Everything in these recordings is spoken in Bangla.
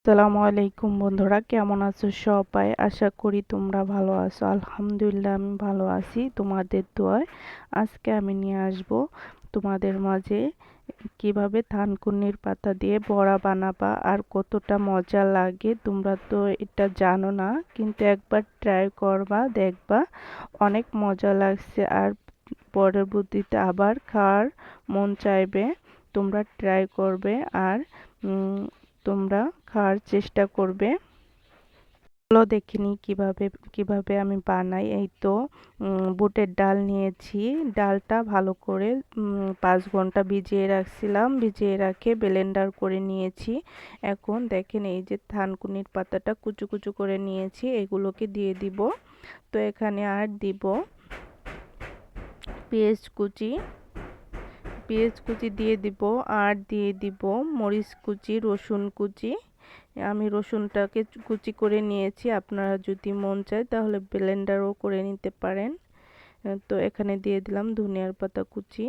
আসসালামু আলাইকুম বন্ধুরা, কেমন আছো সবাই? আশা করি তোমরা ভালো আছো। আলহামদুলিল্লাহ আমি ভালো আছি তোমাদের দোয়ায়। আজকে আমি নিয়ে আসব তোমাদের মাঝে কিভাবে থানকুনির পাতা দিয়ে বড়া বানাবা আর কতটা মজা লাগে। তোমরা তো এটা জানো না, কিন্তু একবার ট্রাই করবা, দেখবা অনেক মজা লাগছে আর পরবর্তীতে আবার খাওয়ার মন চাইবে। তোমরা ট্রাই করবে আর তোমরা খাওয়ার চেষ্টা করবে। চলো দেখিনি কিভাবে কিভাবে আমি বানাই। এই তো বুটের ডাল নিয়েছি। ডালটা ভালো করে 5 ঘন্টা ভিজিয়ে রাখছিলাম, ভিজিয়ে রাখে ব্লেন্ডার করে নিয়েছি। এখন দেখেন এই যে থানকুনির পাতাটা কুচু কুচু করে নিয়েছি, এগুলোকে দিয়ে দিব। তো এখানে আর দিব পেঁয়াজ কুচি, পেঁয়াজ কুচি দিয়ে দিব আর দিয়ে দিব মরিচ কুচি, রসুন কুচি। আমি রসুনটাকে কুচি করে নিয়েছি, আপনারা যদি মন চায় তাহলে ব্লেন্ডারও করে নিতে পারেন। তো এখানে দিয়ে দিলাম ধনিয়ার পাতা কুচি।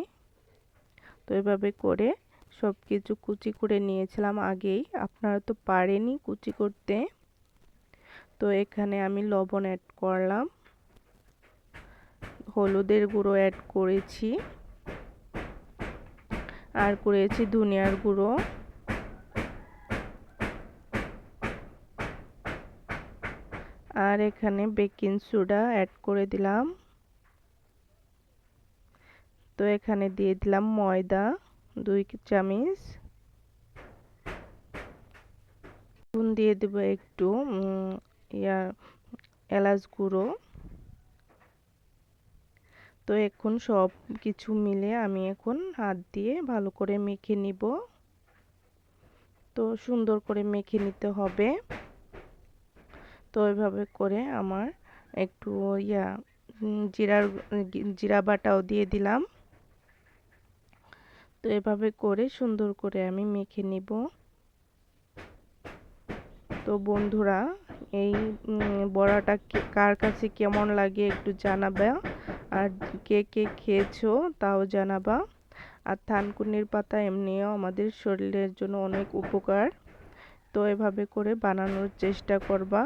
তো এভাবে করে সব কিছু কুচি করে নিয়েছিলাম আগেই, আপনারা তো পারেনই কুচি করতে। তো এখানে আমি লবণ অ্যাড করলাম, হলুদের গুঁড়ো অ্যাড করেছি আর করেছি ধনিয়ার গুঁড়ো আর এখানে বেকিং সোডা অ্যাড করে দিলাম। তো এখানে দিয়ে দিলাম ময়দা 2 চামচ, নুন দিয়ে দেব একটু, এলাচ গুঁড়ো। তো এখন সব কিছু মিলে আমি এখন হাত দিয়ে ভালো করে মেখে নিব। তো সুন্দর করে মেখে নিতে হবে। তো এভাবে করে আমার একটু জিরা বাটাও দিয়ে দিলাম। তো এভাবে করে সুন্দর করে আমি মেখে নিব। তো বন্ধুরা, এই বড়াটা কার কাছে কেমন লাগে একটু জানাবে, আর কে কে খেয়েছো তাও জানাবা। আর থানকুনির পাতা এমনিও আমাদের শরীরের জন্য অনেক উপকার। তো এভাবে করে বানানোর চেষ্টা করবা।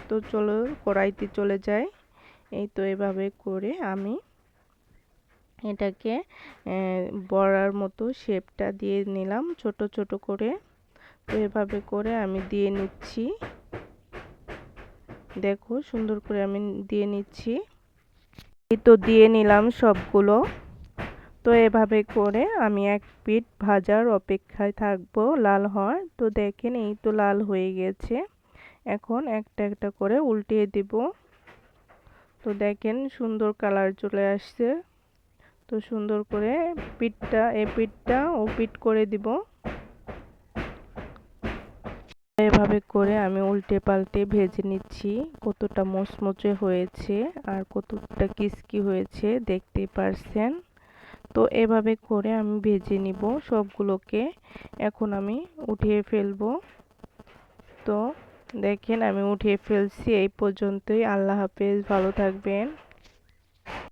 তো চলো কড়াইতে চলে যাই। এই তো এভাবে করে আমি এটাকে বড়ার মতো শেপটা দিয়ে নিলাম ছোট ছোট করে। তো এভাবে করে আমি দিয়ে নিচ্ছি, দেখো সুন্দর করে আমি দিয়ে নিচ্ছি। এই তো দিয়ে নিলাম সবগুলো। তো এভাবে করে আমি এক পিঠ ভাজার অপেক্ষায় থাকবো লাল হওয়ার। তো দেখেন এই তো লাল হয়ে গেছে। এখন একটা একটা করে উল্টিয়ে দিব। তো দেখেন সুন্দর কালার চলে আসছে। তো সুন্দর করে পিঠটা পিঠটা ও পিঠ করে দিব। এভাবে করে আমি উল্টে পাল্টে ভেজে নিচ্ছি। কতটা মুচমুচে হয়েছে আর কতটা ক্রিস্পি হয়েছে দেখতেই পারছেন। তো এভাবে করে আমি ভেজে নিব সবগুলোকে। এখন আমি উঠিয়ে ফেলবো। তো দেখেন আমি উঠিয়ে ফেলছি। এই পর্যন্তই। আল্লাহ হাফেজ, ভালো থাকবেন।